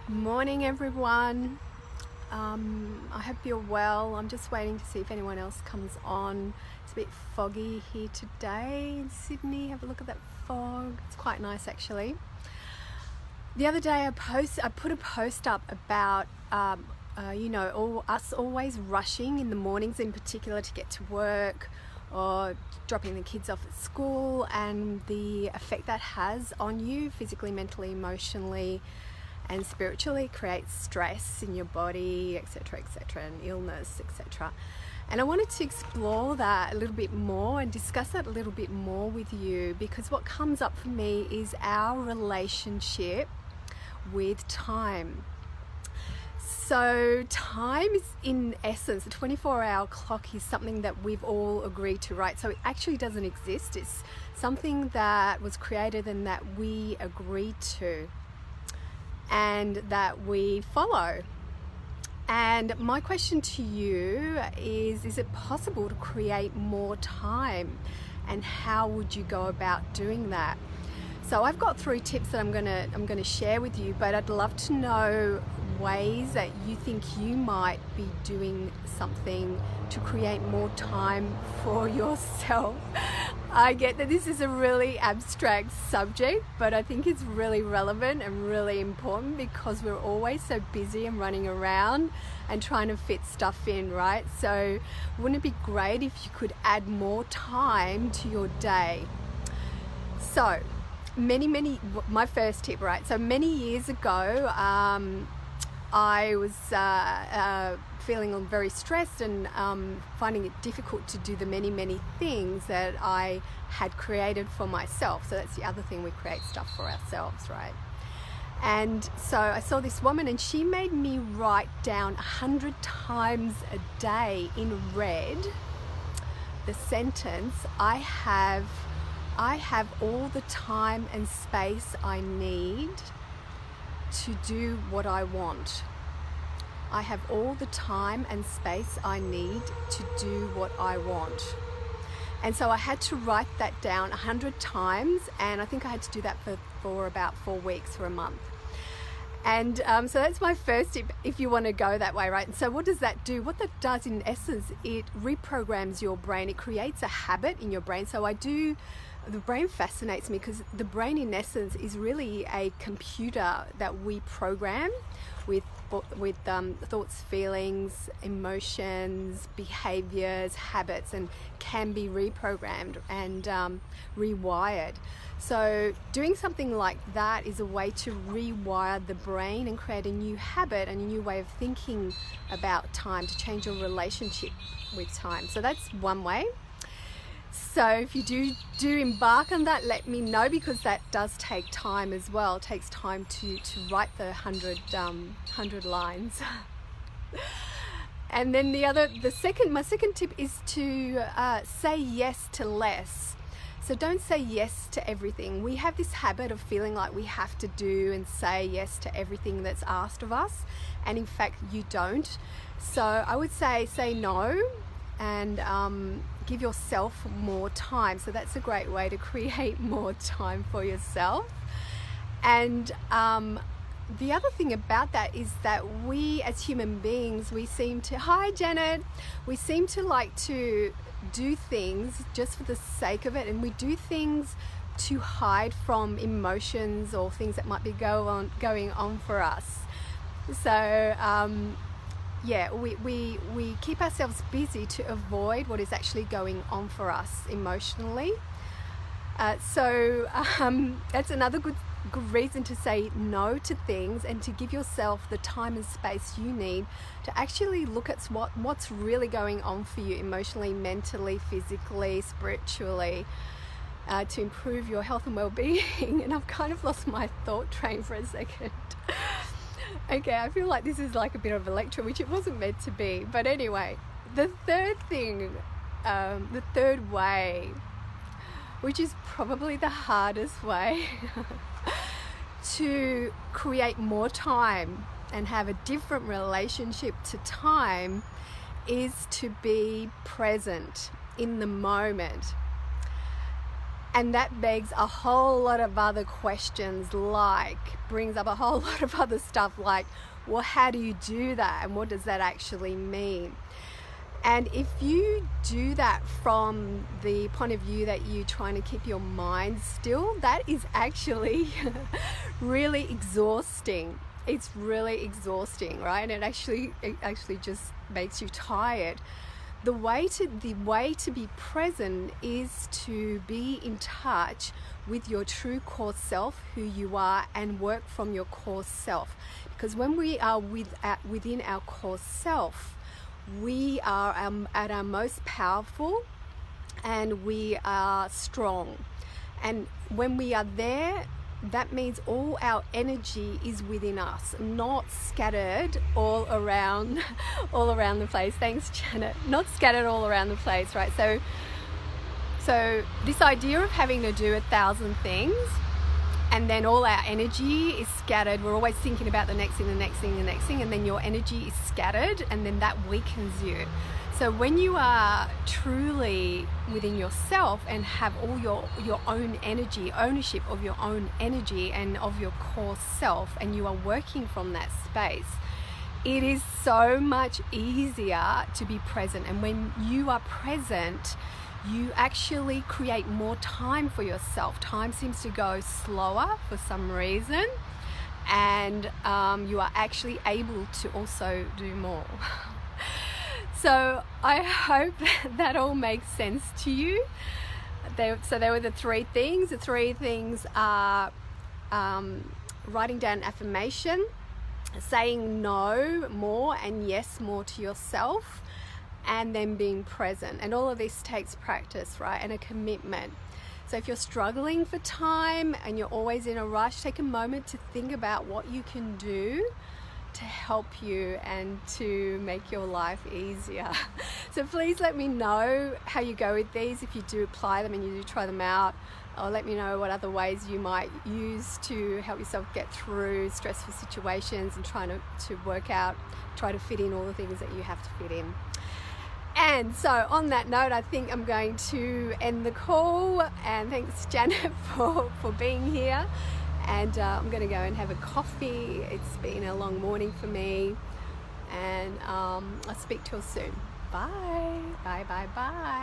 Morning, everyone. I hope you're well. I'm just waiting to see if anyone else comes on. It's a bit foggy here today in Sydney. Have a look at that fog. It's quite nice, actually. The other day, I put a post up about us always rushing in the mornings, in particular, to get to work or dropping the kids off at school, and the effect that has on you physically, mentally, emotionally, and spiritually. Creates stress in your body, etc., and illness, etc. And I wanted to explore that a little bit more and discuss that a little bit more with you, because what comes up for me is our relationship with time. So time is, in essence, the 24-hour clock is something that we've all agreed to, right? So it actually doesn't exist. It's something that was created and that we agreed to and that we follow. And my question to you is it possible to create more time? And how would you go about doing that? So I've got 3 tips that I'm gonna share with you, but I'd love to know ways that you think you might be doing something to create more time for yourself. I get that this is a really abstract subject, but I think it's really relevant and really important because we're always so busy and running around and trying to fit stuff in, right? So wouldn't it be great if you could add more time to your day? So my first tip, right? So many years ago, I was feeling very stressed and finding it difficult to do the many things that I had created for myself. So that's the other thing, we create stuff for ourselves, right? And so I saw this woman, and she made me write down 100 times a day in red the sentence, I have all the time and space I need to do what I want. I have all the time and space I need to do what I want. And so I had to write that down 100 times, and I think I had to do that for about 4 weeks, for a month. And so that's my first tip if you want to go that way, right? And so what does that do? What that does, in essence, it reprograms your brain. It creates a habit in your brain. So the brain fascinates me because the brain, in essence, is really a computer that we program with thoughts, feelings, emotions, behaviors, habits, and can be reprogrammed and rewired. So doing something like that is a way to rewire the brain and create a new habit and a new way of thinking about time, to change your relationship with time. So that's one way. So if you do embark on that, let me know, because that does take time as well. It takes time to write the 100 lines. And then my second tip is to say yes to less. So don't say yes to everything. We have this habit of feeling like we have to do and say yes to everything that's asked of us, and in fact you don't. So I would say no, and give yourself more time. So that's a great way to create more time for yourself. And the other thing about that is that we as human beings, hi Janet, we seem to like to do things just for the sake of it, and we do things to hide from emotions or things that might be going on for us. So we keep ourselves busy to avoid what is actually going on for us emotionally. So that's another good reason to say no to things and to give yourself the time and space you need to actually look at what's really going on for you emotionally, mentally, physically, spiritually, to improve your health and well-being. And I've kind of lost my thought train for a second. Okay, I feel like this is like a bit of a lecture, which it wasn't meant to be. But anyway, the third way, which is probably the hardest way to create more time and have a different relationship to time, is to be present in the moment. And that begs a whole lot of other questions, brings up a whole lot of other stuff like, well, how do you do that? And what does that actually mean? And if you do that from the point of view that you're trying to keep your mind still, that is actually really exhausting. It's really exhausting, right? And it actually just makes you tired. The way to be present is to be in touch with your true core self, who you are, and work from your core self. Because when we are within our core self, we are at our most powerful, and we are strong. And when we are there, that means all our energy is within us, not scattered all around the place. Thanks, Janet. Not scattered all around the place, right? So this idea of having to do 1,000 things, and then all our energy is scattered. We're always thinking about the next thing, the next thing, the next thing, and then your energy is scattered, and then that weakens you. So when you are truly within yourself and have all your own energy, ownership of your own energy and of your core self, and you are working from that space, it is so much easier to be present. And when you are present, you actually create more time for yourself. Time seems to go slower for some reason, and you are actually able to also do more. So I hope that all makes sense to you. So there were the three things. The three things are writing down affirmation, saying no more and yes more to yourself, and then being present. And all of this takes practice, right? And a commitment. So if you're struggling for time and you're always in a rush, take a moment to think about what you can do to help you and to make your life easier. So please let me know how you go with these, if you do apply them and you do try them out, or let me know what other ways you might use to help yourself get through stressful situations and try to fit in all the things that you have to fit in. And so on that note, I think I'm going to end the call, and thanks, Janet, for being here. And I'm going to go and have a coffee. It's been a long morning for me, and I'll speak to you soon. Bye. Bye, bye, bye.